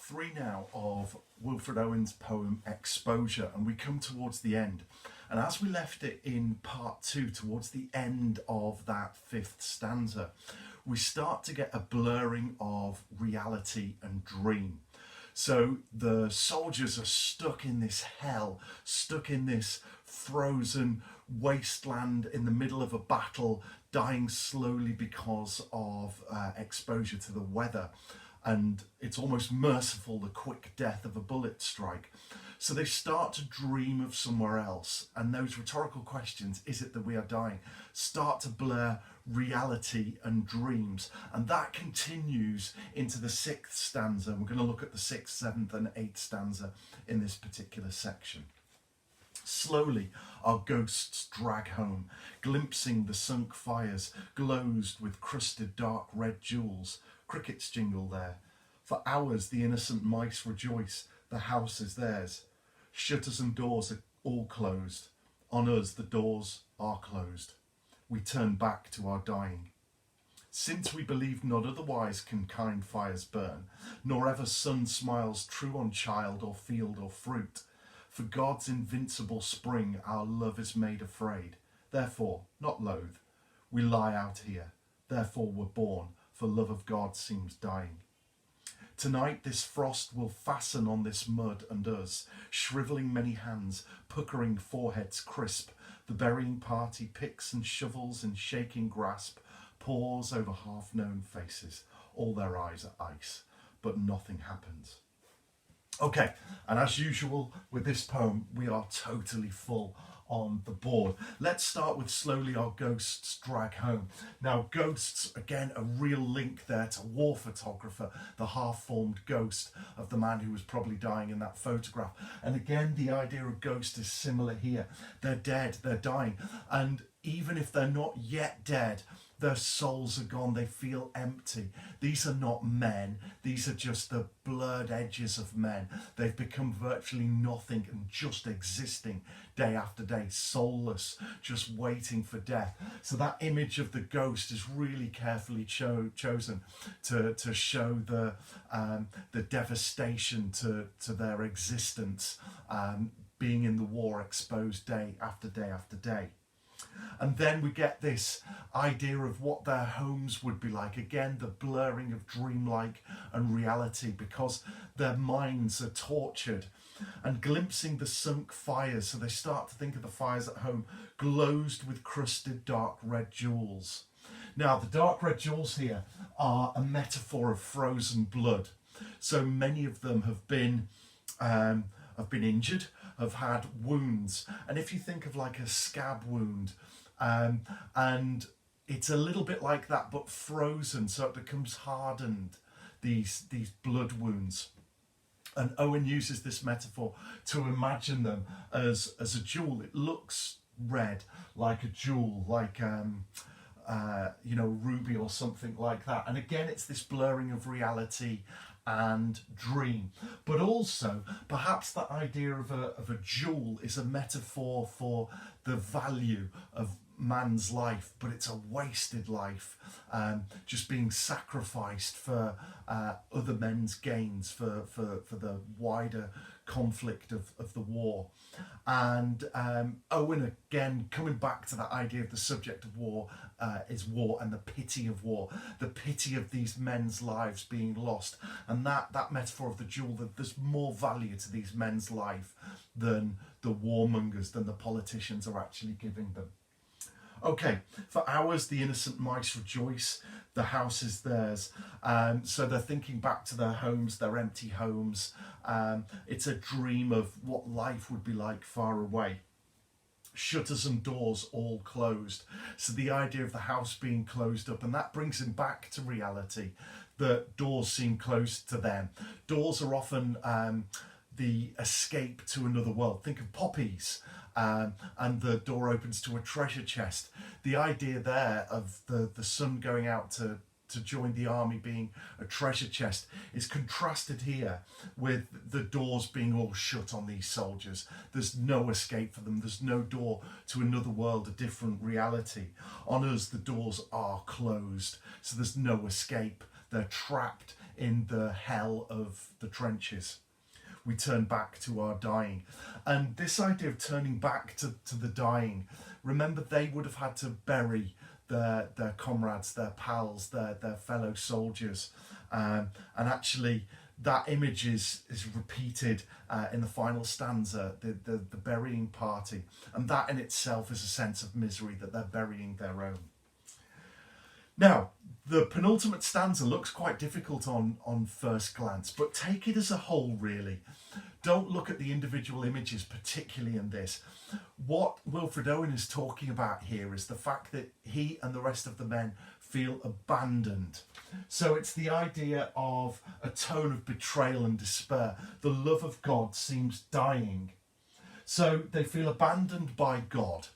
3 now of Wilfred Owen's poem Exposure, and we come towards the end. And as we left it in part 2, towards the end of that 5th stanza, we start to get a blurring of reality and dream. So the soldiers are stuck in this hell, stuck in this frozen wasteland in the middle of a battle, dying slowly because of exposure to the weather. And it's almost merciful, the quick death of a bullet strike. So they start to dream of somewhere else. And those rhetorical questions, is it that we are dying, start to blur reality and dreams. And that continues into the 6th stanza. We're going to look at the 6th, 7th and 8th stanza in this particular section. Slowly our ghosts drag home, glimpsing the sunk fires, glozed with crusted dark red jewels. Crickets jingle there. For hours the innocent mice rejoice, the house is theirs. Shutters and doors are all closed. On us the doors are closed. We turn back to our dying. Since we believe not otherwise can kind fires burn, nor ever sun smiles true on child or field or fruit. For God's invincible spring our love is made afraid. Therefore, not loath, we lie out here. Therefore we're born, for love of God seems dying. Tonight this frost will fasten on this mud and us, shrivelling many hands, puckering foreheads crisp. The burying party picks and shovels in shaking grasp, pours over half-known faces. All their eyes are ice, but nothing happens. Okay, and as usual with this poem, we are totally full on the board. Let's start with Slowly Our Ghosts Drag Home. Now, ghosts, again, a real link there to war photographer, the half-formed ghost of the man who was probably dying in that photograph. And again, the idea of ghost is similar here. They're dead, they're dying. And even if they're not yet dead, their souls are gone, they feel empty. These are not men, these are just the blurred edges of men. They've become virtually nothing and just existing day after day, soulless, just waiting for death. So that image of the ghost is really carefully chosen to show the devastation to their existence, being in the war, exposed day after day after day. And then we get this idea of what their homes would be like. Again, the blurring of dreamlike and reality, because their minds are tortured. And glimpsing the sunk fires, so they start to think of the fires at home, glozed with crusted dark red jewels. Now, the dark red jewels here are a metaphor of frozen blood. So many of them have been injured, have had wounds. And if you think of like a scab wound, and it's a little bit like that, but frozen, so it becomes hardened, these blood wounds. And Owen uses this metaphor to imagine them as a jewel. It looks red, like a jewel, like ruby or something like that. And again, it's this blurring of reality and dream, but also perhaps that idea of a jewel is a metaphor for the value of man's life, but it's a wasted life, just being sacrificed for other men's gains, for the wider conflict of the war. And Owen, again, coming back to that idea of the subject of war, is war and the pity of war, the pity of these men's lives being lost. And that metaphor of the jewel, that there's more value to these men's life than the warmongers, than the politicians are actually giving them. Okay, for hours the innocent mice rejoice, the house is theirs. So they're thinking back to their homes, their empty homes. It's a dream of what life would be like far away. Shutters and doors all closed. So the idea of the house being closed up, and that brings him back to reality. The doors seem closed to them. Doors are often the escape to another world. Think of poppies, and the door opens to a treasure chest. The idea there of the son going out to join the army being a treasure chest is contrasted here with the doors being all shut on these soldiers. There's no escape for them. There's no door to another world, a different reality. On us, the doors are closed, so there's no escape. They're trapped in the hell of the trenches. We turn back to our dying. And this idea of turning back to the dying, remember they would have had to bury their comrades, their pals, their fellow soldiers. And actually that image is repeated in the final stanza, the burying party. And that in itself is a sense of misery, that they're burying their own. Now, the penultimate stanza looks quite difficult on first glance, but take it as a whole, really. Don't look at the individual images, particularly in this. What Wilfred Owen is talking about here is the fact that he and the rest of the men feel abandoned. So it's the idea of a tone of betrayal and despair. The love of God seems dying. So they feel abandoned by God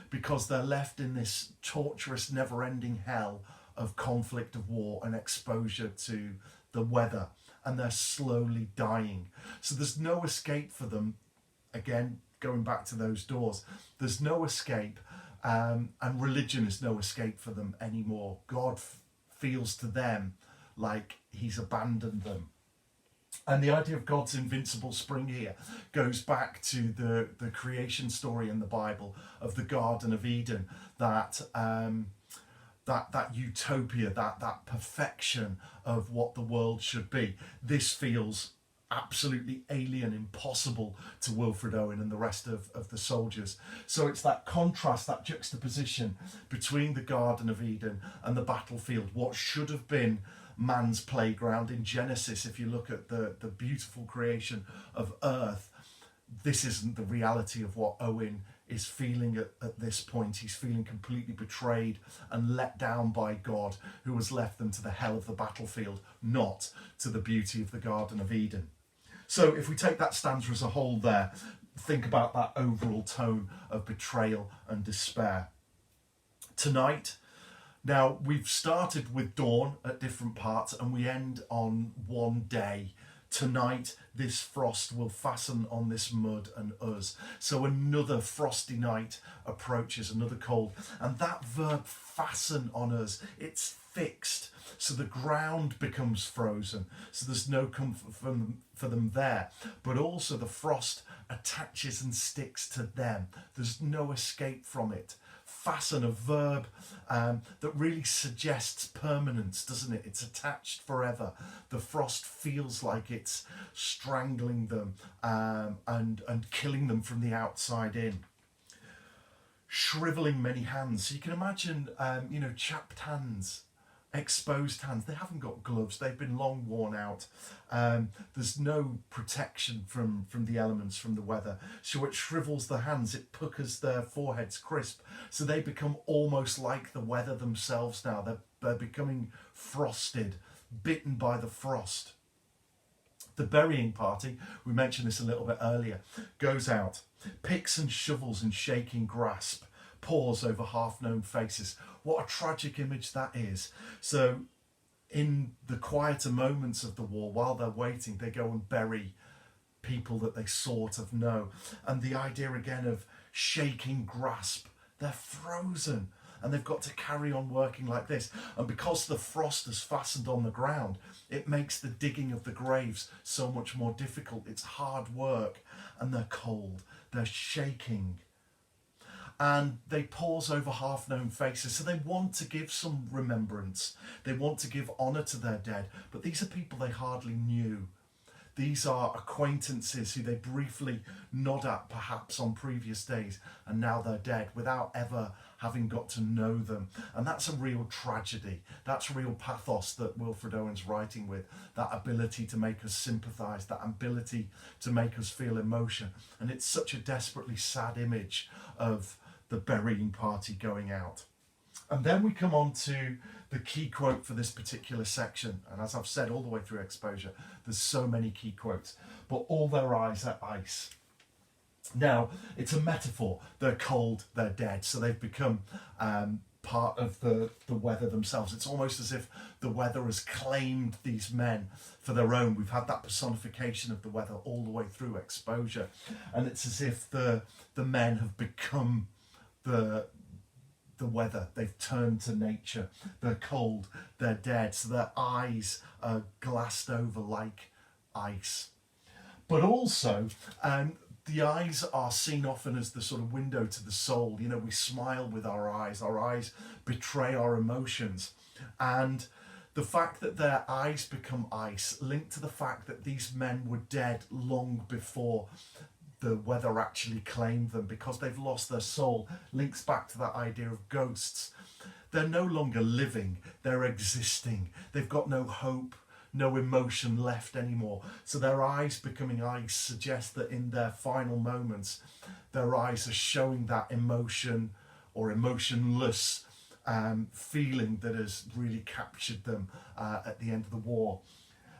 because they're left in this torturous, never-ending hell of conflict, of war, and exposure to the weather, and they're slowly dying. So there's no escape for them. Again, going back to those doors, there's no escape, and religion is no escape for them anymore. God feels to them like he's abandoned them. And the idea of God's invincible spring here goes back to the creation story in the Bible of the Garden of Eden, that utopia, that perfection of what the world should be. This feels absolutely alien, impossible to Wilfred Owen and the rest of the soldiers. So it's that contrast, that juxtaposition between the Garden of Eden and the battlefield, what should have been man's playground in Genesis. If you look at the beautiful creation of earth, this isn't the reality of what Owen is feeling at this point. He's feeling completely betrayed and let down by God, who has left them to the hell of the battlefield, not to the beauty of the Garden of Eden. So if we take that stanza as a whole there, think about that overall tone of betrayal and despair. Tonight, now we've started with dawn at different parts and we end on one day. Tonight, this frost will fasten on this mud and us. So another frosty night approaches, another cold. And that verb fasten on us, it's fixed. So the ground becomes frozen. So there's no comfort for them there. But also the frost attaches and sticks to them. There's no escape from it. Fasten, a verb that really suggests permanence, doesn't it? It's attached forever. The frost feels like it's strangling them and killing them from the outside in. Shriveling many hands. So you can imagine, chapped hands, exposed hands. They haven't got gloves. They've been long worn out. There's no protection from the elements, from the weather. So it shrivels the hands. It puckers their foreheads crisp. So they become almost like the weather themselves now. They're becoming frosted, bitten by the frost. The burying party, we mentioned this a little bit earlier, goes out, picks and shovels in shaking grasp, pours over half-known faces. What a tragic image that is. So in the quieter moments of the war, while they're waiting, they go and bury people that they sort of know. And the idea again of shaking grasp, they're frozen and they've got to carry on working like this. And because the frost has fastened on the ground, it makes the digging of the graves so much more difficult. It's hard work and they're cold, they're shaking. And they pause over half-known faces. So they want to give some remembrance. They want to give honour to their dead. But these are people they hardly knew. These are acquaintances who they briefly nod at perhaps on previous days, and now they're dead without ever having got to know them. And that's a real tragedy. That's real pathos that Wilfred Owen's writing with, that ability to make us sympathise, that ability to make us feel emotion. And it's such a desperately sad image of the burying party going out. And then we come on to the key quote for this particular section. And as I've said all the way through exposure, there's so many key quotes, but all their eyes are ice. Now, it's a metaphor. They're cold, they're dead. So they've become part of the weather themselves. It's almost as if the weather has claimed these men for their own. We've had that personification of the weather all the way through exposure. And it's as if the men have become the the weather. They've turned to nature. They're cold, they're dead, so their eyes are glassed over like ice. But also, the eyes are seen often as the sort of window to the soul. You know, we smile with our eyes betray our emotions. And the fact that their eyes become ice, linked to the fact that these men were dead long before the weather actually claimed them, because they've lost their soul, links back to that idea of ghosts. They're no longer living, they're existing. They've got no hope, no emotion left anymore. So their eyes becoming ice suggests that in their final moments, their eyes are showing that emotion or emotionless feeling that has really captured them at the end of the war.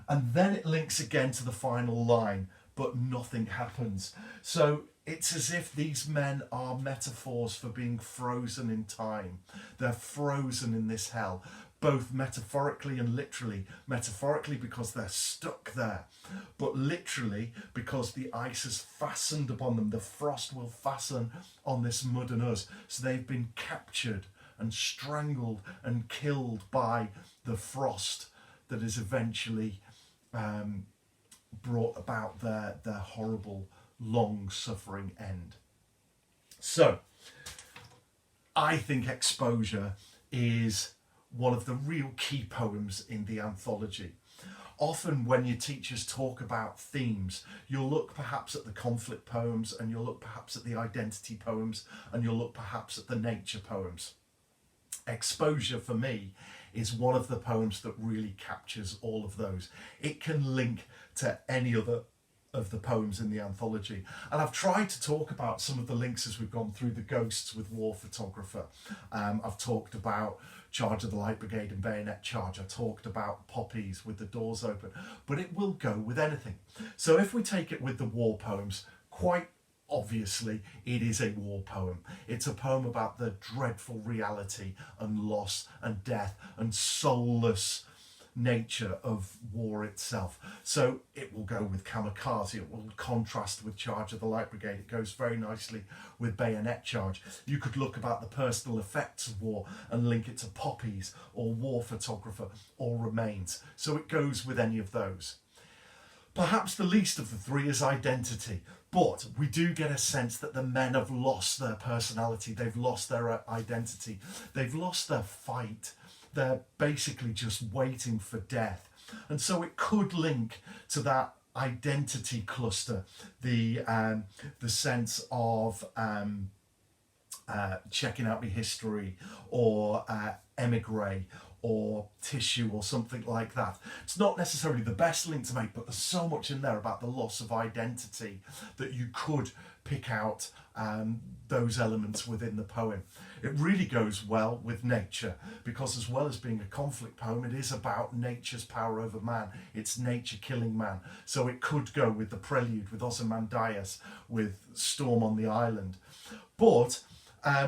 And then it links again to the final line, but nothing happens. So it's as if these men are metaphors for being frozen in time. They're frozen in this hell, both metaphorically and literally. Metaphorically because they're stuck there, but literally because the ice has fastened upon them. The frost will fasten on this mud and us. So they've been captured and strangled and killed by the frost that is eventually brought about their horrible, long-suffering end. So, I think Exposure is one of the real key poems in the anthology. Often when your teachers talk about themes, you'll look perhaps at the conflict poems, and you'll look perhaps at the identity poems, and you'll look perhaps at the nature poems. Exposure, for me, is one of the poems that really captures all of those. It can link to any other of the poems in the anthology. And I've tried to talk about some of the links as we've gone through the ghosts with War Photographer. I've talked about Charge of the Light Brigade and Bayonet Charge. I talked about Poppies with the doors open, but it will go with anything. So if we take it with the war poems, quite obviously it is a war poem. It's a poem about the dreadful reality and loss and death and soulless nature of war itself. So it will go with Kamikaze, it will contrast with Charge of the Light Brigade, it goes very nicely with Bayonet Charge. You could look about the personal effects of war and link it to Poppies or War Photographer or Remains. So it goes with any of those. Perhaps the least of the three is Identity, but we do get a sense that the men have lost their personality, they've lost their identity, they've lost their fight. They're basically just waiting for death. And so it could link to that identity cluster, the sense of checking out my history, or emigre, or tissue, or something like that. It's not necessarily the best link to make, but there's so much in there about the loss of identity that you could pick out those elements within the poem. It really goes well with nature, because as well as being a conflict poem, it is about nature's power over man. It's nature killing man. So it could go with the prelude, with Ozymandias, with Storm on the Island. But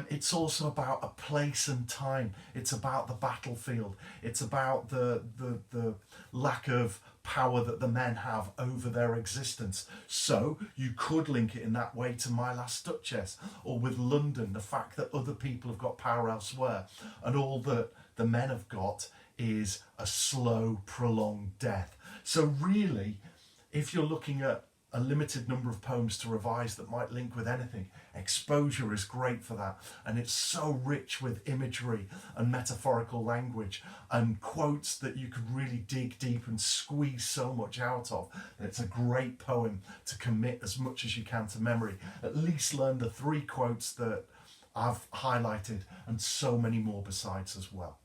it's also about a place and time. It's about the battlefield. It's about the lack of power that the men have over their existence. So you could link it in that way to My Last Duchess, or with London, the fact that other people have got power elsewhere, and all that the men have got is a slow, prolonged death. So really, if you're looking at a limited number of poems to revise that might link with anything, Exposure is great for that. And it's so rich with imagery and metaphorical language and quotes that you could really dig deep and squeeze so much out of. It's a great poem to commit as much as you can to memory. At least learn the 3 quotes that I've highlighted, and so many more besides as well.